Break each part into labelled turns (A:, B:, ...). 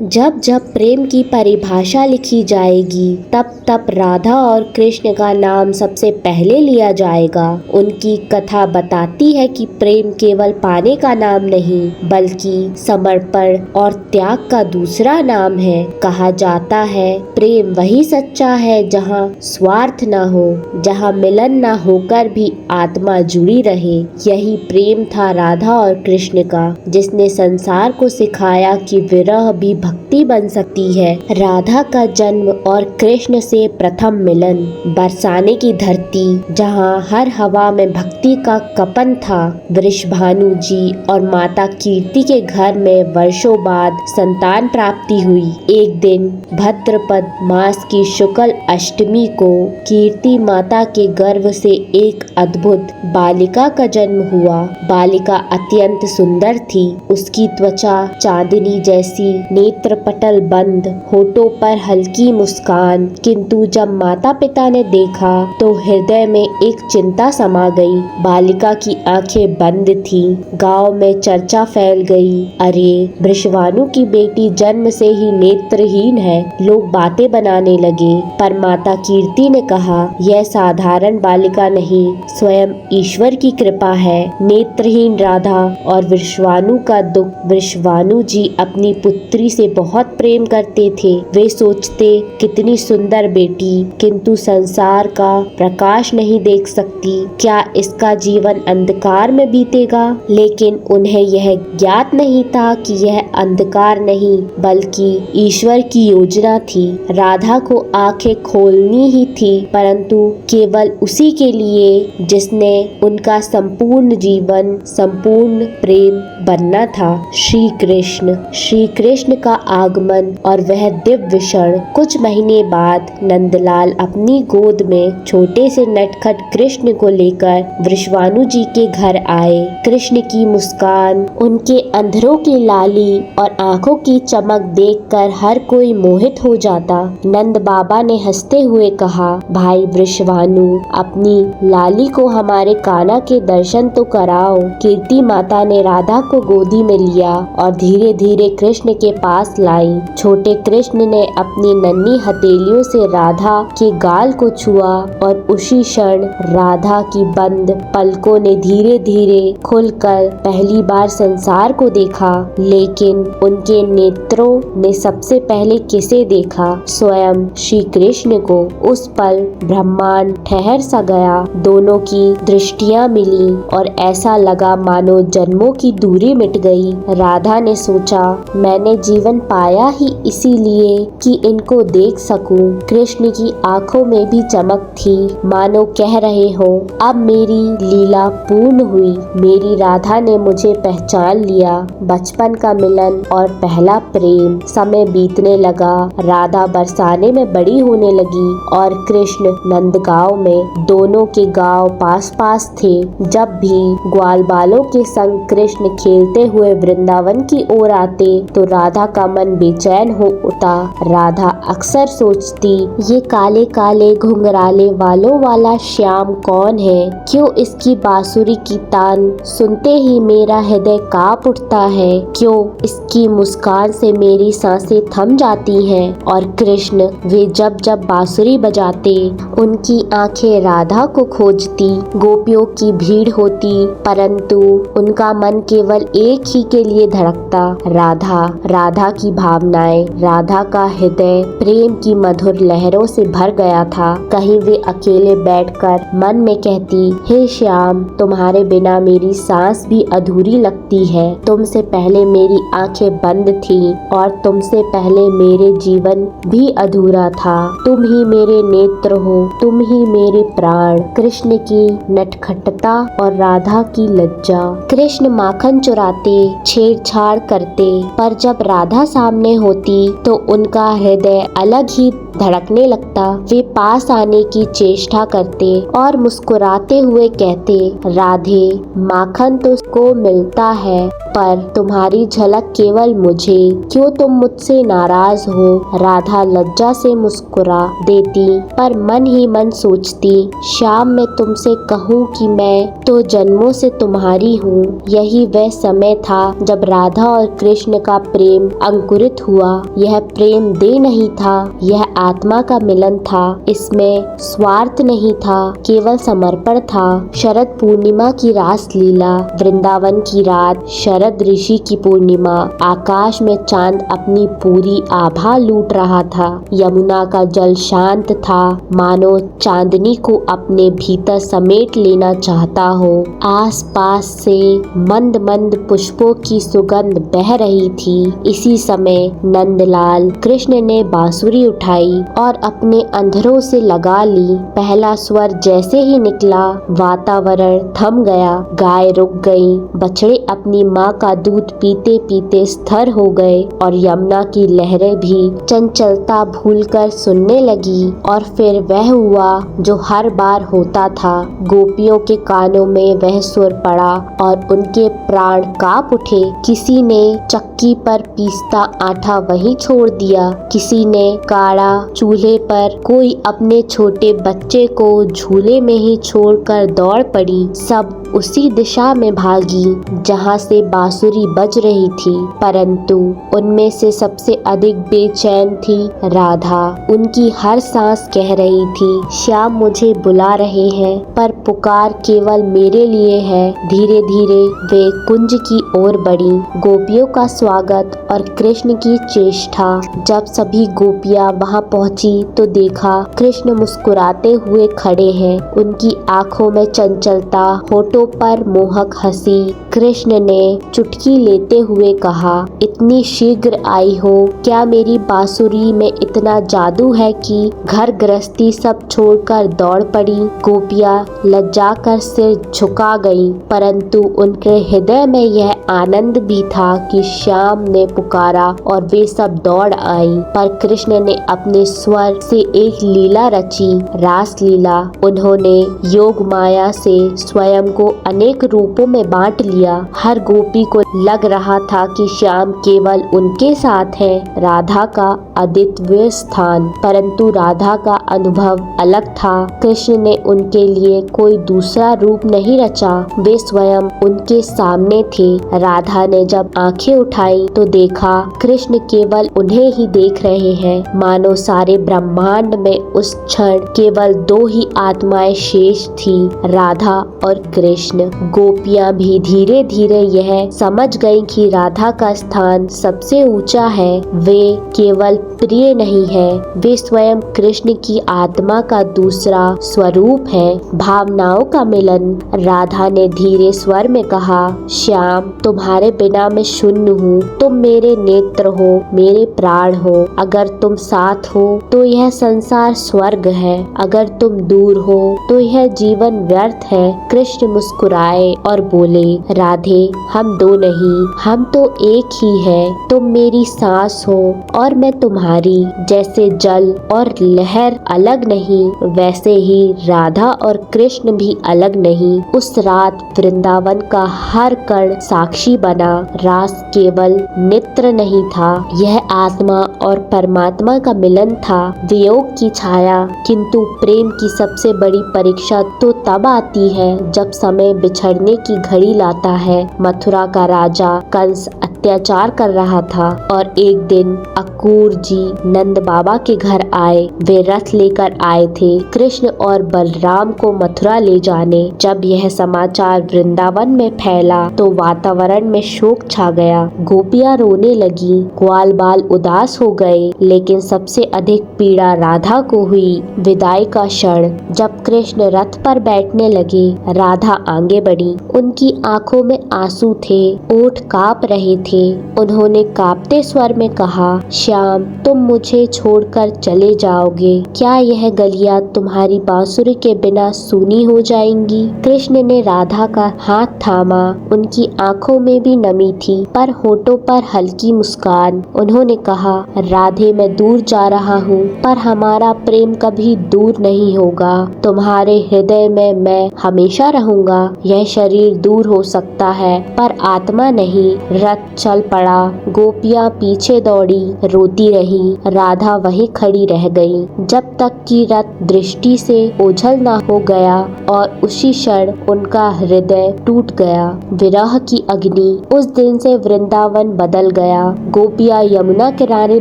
A: जब जब प्रेम की परिभाषा लिखी जाएगी तब तब राधा और कृष्ण का नाम सबसे पहले लिया जाएगा। उनकी कथा बताती है कि प्रेम केवल पाने का नाम नहीं बल्कि समर्पण और त्याग का दूसरा नाम है। कहा जाता है प्रेम वही सच्चा है जहाँ स्वार्थ न हो, जहाँ मिलन न होकर भी आत्मा जुड़ी रहे। यही प्रेम था राधा और कृष्ण का, जिसने संसार को सिखाया कि विरह भी भक्ति बन सकती है। राधा का जन्म और कृष्ण से प्रथम मिलन बरसाने की धरती जहाँ हर हवा में भक्ति का कपन था। वृषभानु जी और माता कीर्ति के घर में वर्षों बाद संतान प्राप्ति हुई। एक दिन भद्रपद मास की शुक्ल अष्टमी को कीर्ति माता के गर्भ से एक अद्भुत बालिका का जन्म हुआ। बालिका अत्यंत सुंदर थी। उसकी त्वचा चांदनी जैसी, नेत्र पटल बंद, होठों पर हल्की मुस्कान। किंतु जब माता पिता ने देखा तो हृदय में एक चिंता समा गई। बालिका की आंखें बंद थीं। गांव में चर्चा फैल गई, अरे वृषभानु की बेटी जन्म से ही नेत्रहीन है। लोग बातें बनाने लगे, पर माता कीर्ति ने कहा यह साधारण बालिका नहीं, स्वयं ईश्वर की कृपा है। नेत्रहीन राधा और वृषभानु का दुख। वृषभानु जी अपनी पुत्री से बहुत प्रेम करते थे। वे सोचते कितनी सुंदर बेटी, किंतु संसार का प्रकाश नहीं देख सकती, क्या इसका जीवन अंधकार में बीतेगा। लेकिन उन्हें यह ज्ञात नहीं था कि यह अंधकार नहीं बल्कि ईश्वर की योजना थी। राधा को आंखें खोलनी ही थी, परंतु केवल उसी के लिए जिसने उनका संपूर्ण जीवन, संपूर्ण प्रेम बनना था, श्री कृष्ण। श्री कृष्ण का आगमन और वह दिव्य क्षण। कुछ महीने बाद नंदलाल अपनी गोद में छोटे से नटखट कृष्ण को लेकर वृषभानु जी के घर आए। कृष्ण की मुस्कान, उनके अंधरों की लाली और आंखों की चमक देखकर हर कोई मोहित हो जाता। नंद बाबा ने हंसते हुए कहा, भाई वृषभानु, अपनी लाली को हमारे कान्हा के दर्शन तो कराओ। कीर्ति माता ने राधा को गोदी में लिया और धीरे धीरे कृष्ण के पास लाई। छोटे कृष्ण ने अपनी नन्ही हथेलियों से राधा के गाल को छुआ और उसी क्षण राधा की बंद पलकों ने धीरे धीरे खुलकर पहली बार संसार को देखा। लेकिन उनके नेत्रों ने सबसे पहले किसे देखा? स्वयं श्री कृष्ण को। उस पल ब्रह्मांड ठहर सा गया। दोनों की दृष्टियां मिली और ऐसा लगा मानो जन्मों की दूरी मिट गई। राधा ने सोचा, मैंने जीवन पाया ही इसीलिए कि इनको देख सकूं। कृष्ण की आंखों में भी चमक थी, मानो कह रहे हो, अब मेरी लीला पूर्ण हुई। मेरी राधा ने मुझे पहचान लिया। बचपन का मिलन और पहला प्रेम। समय बीतने लगा। राधा बरसाने में बड़ी होने लगी और कृष्ण नंदगांव में। दोनों के गांव पास पास थे। जब भी ग्वाल बालों के संग कृष्ण खेलते हुए वृंदावन की ओर आते तो राधा का मन बेचैन हो उठता। राधा अक्सर सोचती, ये काले काले घुंघराले वालों वाला श्याम कौन है? क्यों इसकी बांसुरी की तान सुनते ही मेरा हृदय कांप उठता है? क्यों इसकी मुस्कान से मेरी सांसें थम जाती हैं? और कृष्ण, वे जब जब बांसुरी बजाते उनकी आंखें राधा को खोजती। गोपियों की भीड़ होती, परंतु उनका मन केवल एक ही के लिए धड़कता, राधा। राधा की भावनाएं, राधा का हृदय प्रेम की मधुर लहरों से भर गया था। कहीं वे अकेले बैठकर मन में कहती, हे श्याम, तुम्हारे बिना मेरी सांस भी अधूरी लगती है। तुमसे पहले मेरी आंखें बंद थीं और तुमसे पहले मेरे जीवन भी अधूरा था। तुम ही मेरे नेत्र हो, तुम ही मेरे प्राण। कृष्ण की नटखटता और राधा की लज्जा। कृष्ण माखन चुराते, छेड़छाड़ करते, पर जब राधा सामने होती तो उनका हृदय अलग ही धड़कने लगता। वे पास आने की चेष्टा करते और मुस्कुराते हुए कहते, राधे, माखन तो को मिलता है, पर तुम्हारी झलक केवल मुझे। क्यों तुम मुझसे नाराज हो? राधा लज्जा से मुस्कुरा देती, पर मन ही मन सोचती, शाम मैं तुमसे कहूँ कि मैं तो जन्मों से तुम्हारी हूँ। यही वह समय था जब राधा और कृष्ण का प्रेम अंकुरित हुआ। यह प्रेम देह नहीं था, यह आत्मा का मिलन था। इसमें स्वार्थ नहीं था, केवल समर्पण था। शरद पूर्णिमा की रास लीला, वृंदावन की रात, शरद ऋषि की पूर्णिमा। आकाश में चांद अपनी पूरी आभा लूट रहा था। यमुना का जल शांत था, मानो चांदनी को अपने भीतर समेट लेना चाहता हो। आसपास से मंद मंद पुष्पों की सुगंध बह रही थी। इसी समय नंदलाल कृष्ण ने बांसुरी उठाई और अपने अंधरों से लगा ली। पहला स्वर जैसे ही निकला, वातावरण थम गया। गाय रुक गई, बछड़े अपनी माँ का दूध पीते पीते स्थिर हो गए और यमुना की लहरें भी चंचलता भूलकर सुनने लगी। और फिर वह हुआ जो हर बार होता था। गोपियों के कानों में वह सुर पड़ा और उनके प्राण कांप उठे। किसी ने चक्की पर पीसता आटा वहीं छोड़ दिया, किसी ने काढ़ा चूल्हे पर, कोई अपने छोटे बच्चे को झूले में ही छोड़कर दौड़ पड़ी। सब उसी दिशा में भागी जहाँ से बांसुरी बज रही थी, परंतु उनमें से सबसे अधिक बेचैन थी राधा। उनकी हर सांस कह रही थी, श्याम मुझे बुला रहे हैं, पर पुकार केवल मेरे लिए है। धीरे धीरे वे कुंज की ओर बढ़ी। गोपियों का स्वागत और कृष्ण की चेष्टा। जब सभी गोपियां वहां पहुंची तो देखा कृष्ण मुस्कुराते हुए खड़े हैं। उनकी आंखों में चंचलता, होठों पर मोहक हंसी। कृष्ण ने चुटकी लेते हुए कहा, इतनी शीघ्र आई हो, क्या मेरी बांसुरी में इतना जादू है कि घर गृहस्थी सब छोड़कर दौड़ पड़ी। गोपियां लज्जा कर सिर झुका गईं, परंतु उनके हृदय में यह आनंद भी था कि श्याम ने पुकारा और वे सब दौड़ आई। पर कृष्ण ने अपने स्वर से एक लीला रची, रास लीला। उन्होंने योग माया से स्वयं को अनेक रूपों में बांट लिया। हर गोपी को लग रहा था कि श्याम केवल उनके साथ है, राधा का अद्वितीय स्थान। परंतु राधा का अनुभव अलग था। कृष्ण ने उनके लिए कोई दूसरा रूप नहीं रचा, वे स्वयं उनके सामने थे। राधा ने जब आंखें उठाई तो देखा कृष्ण केवल उन्हें ही देख रहे हैं, मानो सारे ब्रह्मांड में उस क्षण केवल दो ही आत्माएं शेष थी, राधा और कृष्ण। गोपियां भी धीरे धीरे यह समझ गईं कि राधा का स्थान सबसे ऊंचा है। वे केवल प्रिय नहीं है, वे स्वयं कृष्ण की आत्मा का दूसरा स्वरूप है, भावनाओं का मिलन। राधा ने धीरे स्वर में कहा, श्याम तुम्हारे बिना मैं शून्य हूँ, तुम मेरे नेत्र हो, मेरे प्राण हो। अगर तुम साथ हो तो यह संसार स्वर्ग है, अगर तुम दूर हो तो यह जीवन व्यर्थ है। कृष्ण मुस्कुराए और बोले, राधे हम दो नहीं, हम तो एक ही है। तुम मेरी सांस हो और मैं तुम्हारी। जैसे जल और लहर अलग नहीं, वैसे ही राधा और कृष्ण भी अलग नहीं। उस रात वृंदावन का हर कण साक्षी बना। रास केवल नृत्य नहीं था, यह आत्मा और परमात्मा का मिलन था। वियोग की छाया, किंतु प्रेम की सबसे बड़ी परीक्षा तो तब आती है जब समय बिछड़ने की घड़ी लाता है। मथुरा का राजा कंस अत्याचार कर रहा था और एक दिन अक्रूर जी नंद बाबा के घर आए। वे रथ लेकर आए थे कृष्ण और बलराम को मथुरा ले जाने। जब यह समाचार वृंदावन में फैला तो वातावरण में शोक छा गया। गोपियां रोने लगी, ग्वाल बाल उदास हो गए, लेकिन सबसे अधिक पीड़ा राधा को हुई। विदाई का क्षण, जब कृष्ण रथ पर बैठने लगे, राधा आगे बढ़ी। उनकी आंखों में आंसू थे, ओठ कांप रहे थे। उन्होंने कांपते स्वर में कहा, श्याम तुम मुझे छोड़कर चले जाओगे, क्या यह गलियां तुम्हारी बांसुरी के बिना सूनी हो जाएंगी। कृष्ण ने राधा का हाथ थामा। उनकी आंखों में भी नमी थी, पर होठों पर हल्की मुस्कान। उन्होंने कहा, राधे मैं दूर जा रहा हूँ, पर हमारा प्रेम कभी दूर नहीं होगा। तुम्हारे हृदय में मैं हमेशा रहूंगा। यह शरीर दूर हो सकता है, पर आत्मा नहीं। रथ चल पड़ा। गोपियाँ पीछे दौड़ी, रोती रही। राधा वहीं खड़ी रह गई जब तक कि रथ दृष्टि से ओझल न हो गया और उसी क्षण उनका हृदय टूट गया। विरह की अग्नि उस दिन से वृंदावन बदल गया। गोपियाँ यमुना किनारे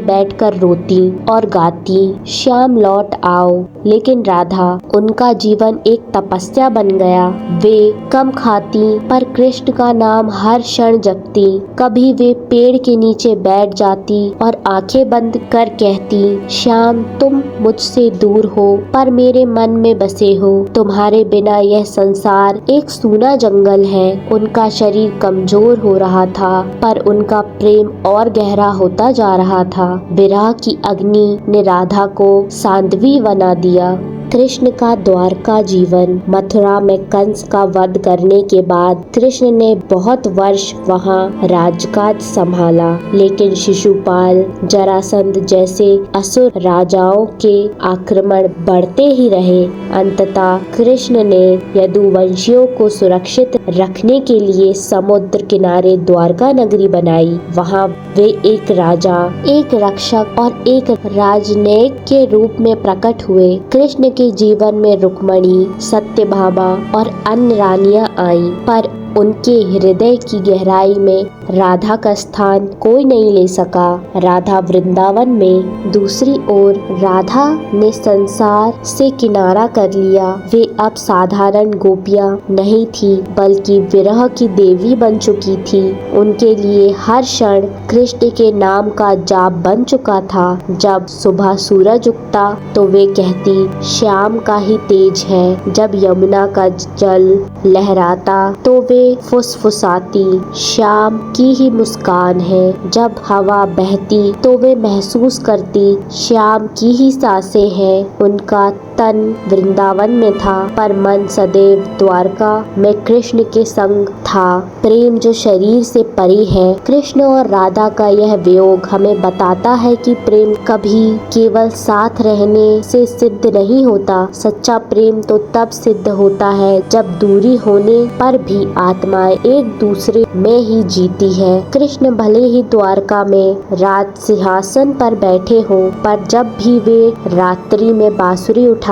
A: बैठकर रोती और गाती, श्याम लौट आओ। लेकिन राधा, उनका जीवन एक तपस्या बन गया। वे कम खाती पर कृष्ण का नाम हर क्षण जपती। कभी वे पेड़ के नीचे बैठ जाती और आंखें बंद कर कहती, श्याम तुम मुझसे दूर हो पर मेरे मन में बसे हो। तुम्हारे बिना यह संसार एक सूना जंगल है। उनका शरीर कमजोर हो रहा था पर उनका प्रेम और गहरा होता जा रहा था। विरह की अग्नि ने राधा को सांध्वी बना दिया। कृष्ण का द्वारका जीवन। मथुरा में कंस का वध करने के बाद कृष्ण ने बहुत वर्ष वहाँ राजकाज संभाला, लेकिन शिशुपाल, जरासंध जैसे असुर राजाओं के आक्रमण बढ़ते ही रहे। अंततः कृष्ण ने यदुवंशियों को सुरक्षित रखने के लिए समुद्र किनारे द्वारका नगरी बनाई। वहाँ वे एक राजा, एक रक्षक और एक राजनयिक के रूप में प्रकट हुए। कृष्ण के जीवन में रुक्मणी, सत्यभामा और अन्य रानियां आईं, पर उनके हृदय की गहराई में राधा का स्थान कोई नहीं ले सका। राधा वृंदावन में, दूसरी ओर राधा ने संसार से किनारा कर लिया। वे अब साधारण गोपियां नहीं थी बल्कि विरह की देवी बन चुकी थी। उनके लिए हर क्षण कृष्ण के नाम का जाप बन चुका था। जब सुबह सूरज उगता तो वे कहती, श्याम का ही तेज है। जब यमुना का जल लहराता तो वे फुसफुसाती, श्याम की ही मुस्कान है। जब हवा बहती तो वे महसूस करती, श्याम की ही सांसें हैं। उनका तन वृंदावन में था पर मन सदैव द्वारका में कृष्ण के संग था। प्रेम जो शरीर से परे है। कृष्ण और राधा का यह वियोग हमें बताता है कि प्रेम कभी केवल साथ रहने से सिद्ध नहीं होता। सच्चा प्रेम तो तब सिद्ध होता है जब दूरी होने पर भी आत्माएं एक दूसरे में ही जीती है। कृष्ण भले ही द्वारका में राज सिंहासन पर बैठे हो, पर जब भी वे रात्रि में बांसुरी उठाते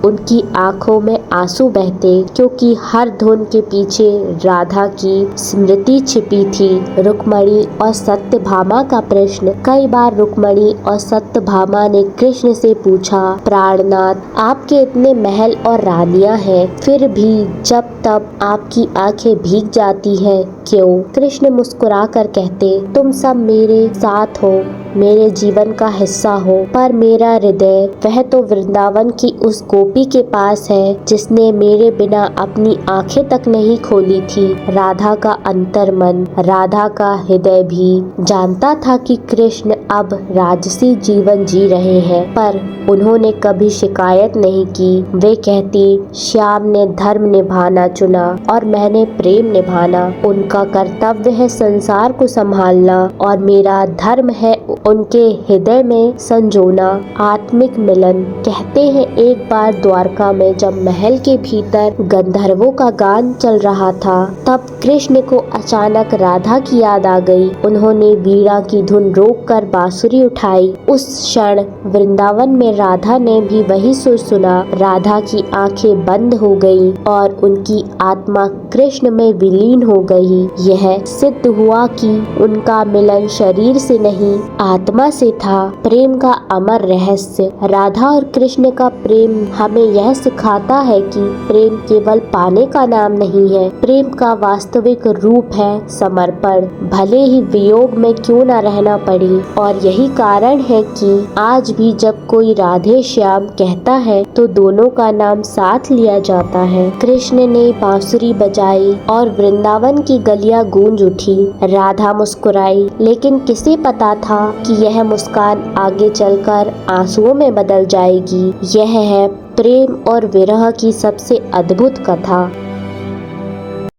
A: उनकी आंखों में आंसू बहते, क्योंकि हर धुन के पीछे राधा की स्मृति छिपी थी। रुक्मणी और सत्यभामा का प्रश्न। कई बार रुक्मणी और सत्यभामा ने कृष्ण से पूछा, प्राणनाथ, आपके इतने महल और रानियां हैं, फिर भी जब तब आपकी आंखें भीग जाती है, क्यों? कृष्ण मुस्कुरा कर कहते, तुम सब मेरे साथ हो, मेरे जीवन का हिस्सा हो, पर मेरा हृदय वह तो वृंदावन की उस गोपी के पास है जिसने मेरे बिना अपनी आंखें तक नहीं खोली थी। राधा का अंतर्मन, राधा का हृदय भी जानता था कि कृष्ण अब राजसी जीवन जी रहे हैं, पर उन्होंने कभी शिकायत नहीं की। वे कहती, श्याम ने धर्म निभाना चुना और मैंने प्रेम निभाना। उनका कर्तव्य है संसार को संभालना और मेरा धर्म है उनके हृदय में संजोना। आत्मिक मिलन। कहते हैं एक बार द्वारका में जब महल के भीतर गंधर्वों का गान चल रहा था, तब कृष्ण को अचानक राधा की याद आ गई। उन्होंने वीणा की धुन रोककर बांसुरी उठाई। उस क्षण वृंदावन में राधा ने भी वही सुर सुना। राधा की आंखें बंद हो गई और उनकी आत्मा कृष्ण में विलीन हो गई। यह सिद्ध हुआ कि उनका मिलन शरीर से नहीं, आत्मा से था। प्रेम का अमर रहस्य। राधा और कृष्ण का प्रेम हमें यह सिखाता है कि प्रेम केवल पाने का नाम नहीं है। प्रेम का वास्तविक रूप है समर्पण, भले ही वियोग में क्यों न रहना पड़े। और यही कारण है कि आज भी जब कोई राधे श्याम कहता है तो दोनों का नाम साथ लिया जाता है। कृष्ण ने बांसुरी बजाई और वृंदावन की गलियां गूंज उठी। राधा मुस्कुराई, लेकिन किसे पता था कि यह मुस्कान आगे चलकर आंसुओं में बदल जाएगी। यह है प्रेम और विरह की सबसे अद्भुत कथा।